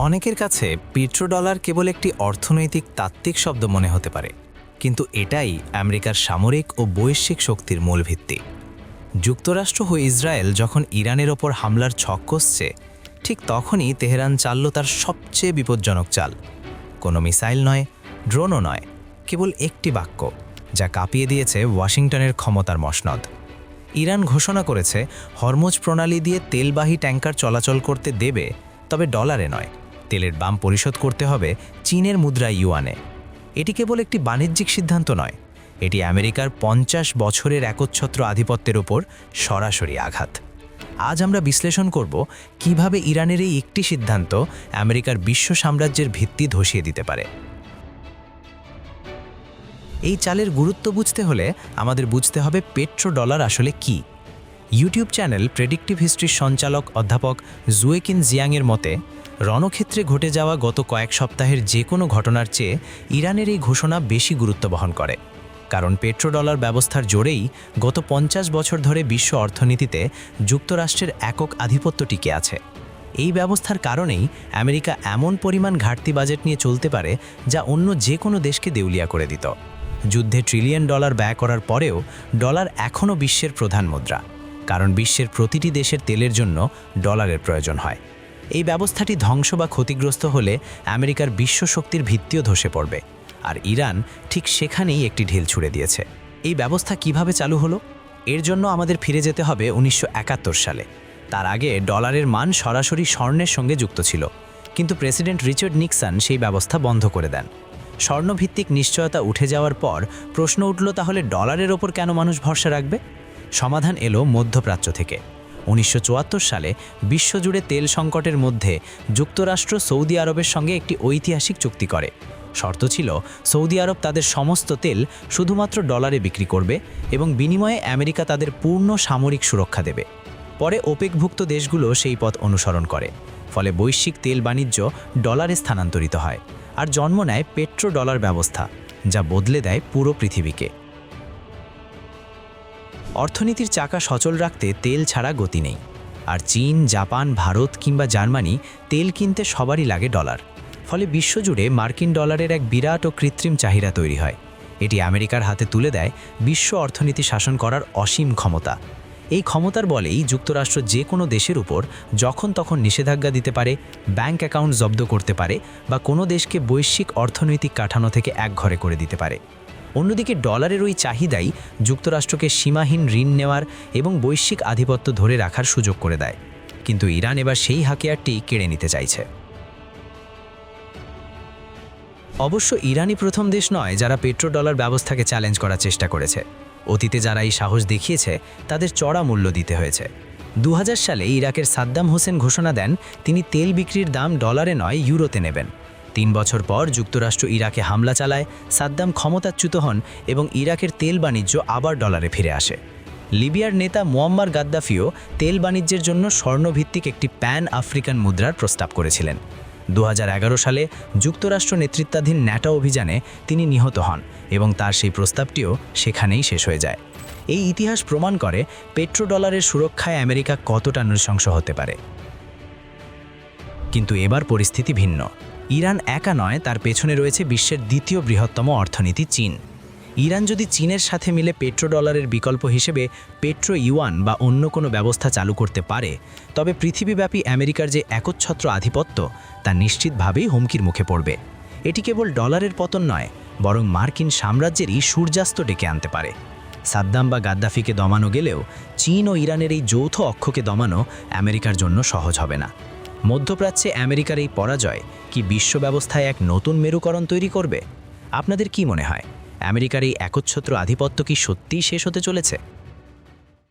অনেকের কাছে পেট্রোডলার কেবল একটি অর্থনৈতিক তাত্ত্বিক শব্দ মনে হতে পারে, কিন্তু এটাই আমেরিকার সামরিক ও বৈশ্বিক শক্তির মূল ভিত্তি। যুক্তরাষ্ট্র ও ইসরায়েল যখন ইরানের ওপর হামলার ছক কষছে, ঠিক তখনই তেহরান চালল তার সবচেয়ে বিপজ্জনক চাল। কোনো মিসাইল নয়, ড্রোনও নয়, কেবল একটি বাক্য, যা কাঁপিয়ে দিয়েছে ওয়াশিংটনের ক্ষমতার মসনদ। ইরান ঘোষণা করেছে হরমুজ প্রণালী দিয়ে তেলবাহী ট্যাঙ্কার চলাচল করতে দেবে, তবে ডলারে নয়। তেলের দাম পরিশোধ করতে হবে চীনের মুদ্রা ইউয়ানে। এটি কেবল একটি বাণিজ্যিক সিদ্ধান্ত নয়, এটি আমেরিকার 50 বছরের একচ্ছত্র আধিপত্যের ওপর সরাসরি আঘাত। আজ আমরা বিশ্লেষণ করব কিভাবে ইরানের এই একটি সিদ্ধান্ত আমেরিকার বিশ্ব সাম্রাজ্যের ভিত্তি ধসিয়ে দিতে পারে। এই চালের গুরুত্ব বুঝতে হলে আমাদের বুঝতে হবে পেট্রোডলার আসলে কি। ইউটিউব চ্যানেল প্রেডিক্টিভ হিস্ট্রির সঞ্চালক অধ্যাপক জুয়েকিন জিয়াংয়ের মতে, রণক্ষেত্রে ঘটে যাওয়া গত কয়েক সপ্তাহের যে কোনো ঘটনার চেয়ে ইরানের এই ঘোষণা বেশি গুরুত্ব বহন করে। কারণ পেট্রোডলার ব্যবস্থার জোরেই গত 50 বছর ধরে বিশ্ব অর্থনীতিতে যুক্তরাষ্ট্রের একক আধিপত্য টিকে আছে। এই ব্যবস্থার কারণেই আমেরিকা এমন পরিমাণ ঘাটতি বাজেট নিয়ে চলতে পারে, যা অন্য যে কোনো দেশকে দেউলিয়া করে দিত। যুদ্ধে ট্রিলিয়ন ডলার ব্যয় করার পরেও ডলার এখনও বিশ্বের প্রধান মুদ্রা, কারণ বিশ্বের প্রতিটি দেশের তেলের জন্য ডলারের প্রয়োজন হয়। এই ব্যবস্থাটি ধ্বংস বা ক্ষতিগ্রস্ত হলে আমেরিকার বিশ্ব শক্তির ভিত্তিও ধসে পড়বে, আর ইরান ঠিক সেখানেই একটি ঢিল ছুড়ে দিয়েছে। এই ব্যবস্থা কিভাবে চালু হলো? এর জন্য আমাদের ফিরে যেতে হবে 1971 সালে। তার আগে ডলারের মান সরাসরি স্বর্ণের সঙ্গে যুক্ত ছিল, কিন্তু প্রেসিডেন্ট রিচার্ড নিক্সন সেই ব্যবস্থা বন্ধ করে দেন। স্বর্ণভিত্তিক নিশ্চয়তা উঠে যাওয়ার পর প্রশ্ন উঠল, তাহলে ডলারের ওপর কেন মানুষ ভরসা রাখবে? সমাধান এলো মধ্যপ্রাচ্য থেকে। 1974 সালে বিশ্বজুড়ে তেল সংকটের মধ্যে যুক্তরাষ্ট্র সৌদি আরবের সঙ্গে একটি ঐতিহাসিক চুক্তি করে। শর্ত ছিল, সৌদি আরব তাদের সমস্ত তেল শুধুমাত্র ডলারে বিক্রি করবে এবং বিনিময়ে আমেরিকা তাদের পূর্ণ সামরিক সুরক্ষা দেবে। পরে ওপেকভুক্ত দেশগুলো সেই পথ অনুসরণ করে, ফলে বৈশ্বিক তেল বাণিজ্য ডলারে স্থানান্তরিত হয় আর জন্ম নেয় পেট্রোডলার ব্যবস্থা, যা বদলে দেয় পুরো পৃথিবীকে। অর্থনীতির চাকা সচল রাখতে তেল ছাড়া গতি নেই, আর চীন, জাপান, ভারত কিংবা জার্মানি তেল কিনতে সবারই লাগে ডলার। ফলে বিশ্বজুড়ে মার্কিন ডলারের এক বিরাট ও কৃত্রিম চাহিদা তৈরি হয়। এটি আমেরিকার হাতে তুলে দেয় বিশ্ব অর্থনীতি শাসন করার অসীম ক্ষমতা। এই ক্ষমতার বলেই যুক্তরাষ্ট্র যে কোনো দেশের উপর যখন তখন নিষেধাজ্ঞা দিতে পারে, ব্যাংক অ্যাকাউন্ট জব্দ করতে পারে বা কোনো দেশকে বৈশ্বিক অর্থনৈতিক কাঠামো থেকে একঘরে করে দিতে পারে। অন্যদিকে ডলারের ওই চাহিদাই যুক্তরাষ্ট্রকে সীমাহীন ঋণ নেওয়ার এবং বৈশ্বিক আধিপত্য ধরে রাখার সুযোগ করে দেয়। কিন্তু ইরান এবার সেই হাতিয়ারটি কেড়ে নিতে চাইছে। অবশ্য ইরানই প্রথম দেশ নয় যারা পেট্রোডলার ব্যবস্থাকে চ্যালেঞ্জ করার চেষ্টা করেছে। অতীতে যারা এই সাহস দেখিয়েছে তাদের চড়া মূল্য দিতে হয়েছে। 2000 সালে ইরাকের সাদ্দাম হোসেন ঘোষণা দেন তিনি তেল বিক্রির দাম ডলারে নয় ইউরোতে নেবেন। 3 বছর পর যুক্তরাষ্ট্র ইরাকে হামলা চালায়, সাদ্দাম ক্ষমতাচ্যুত হন এবং ইরাকের তেল বাণিজ্য আবার ডলারে ফিরে আসে। লিবিয়ার নেতা মুয়াম্মার গাদ্দাফিও তেল বাণিজ্যের জন্য স্বর্ণভিত্তিক একটি প্যান আফ্রিকান মুদ্রার প্রস্তাব করেছিলেন। 2011 সালে যুক্তরাষ্ট্র নেতৃত্বাধীন ন্যাটো অভিযানে তিনি নিহত হন এবং তার সেই প্রস্তাবটিও সেখানেই শেষ হয়ে যায়। এই ইতিহাস প্রমাণ করে পেট্রোডলারের সুরক্ষায় আমেরিকা কতটা নৃশংস হতে পারে। কিন্তু এবার পরিস্থিতি ভিন্ন। ইরান একা নয়, তার পেছনে রয়েছে বিশ্বের দ্বিতীয় বৃহত্তম অর্থনীতি চীন। ইরান যদি চীনের সাথে মিলে পেট্রোডলারের বিকল্প হিসেবে পেট্রো ইউয়ান বা অন্য কোনো ব্যবস্থা চালু করতে পারে, তবে পৃথিবীব্যাপী আমেরিকার যে একচ্ছত্র আধিপত্য তা নিশ্চিতভাবেই হুমকির মুখে পড়বে। এটি কেবল ডলারের পতন নয়, বরং মার্কিন সাম্রাজ্যেরই সূর্যাস্ত ডেকে আনতে পারে। সাদ্দাম বা গাদ্দাফিকে দমানো গেলেও চীন ও ইরানের এই যৌথ অক্ষকে দমানো আমেরিকার জন্য সহজ হবে না। মধ্যপ্রাচ্যে আমেরিকার এই পরাজয় কি বিশ্ব ব্যবস্থায় এক নতুন মেরুকরণ তৈরি করবে? আপনাদের কি মনে হয়, আমেরিকার এই একচ্ছত্র আধিপত্য কি সত্যিই শেষ হতে চলেছে?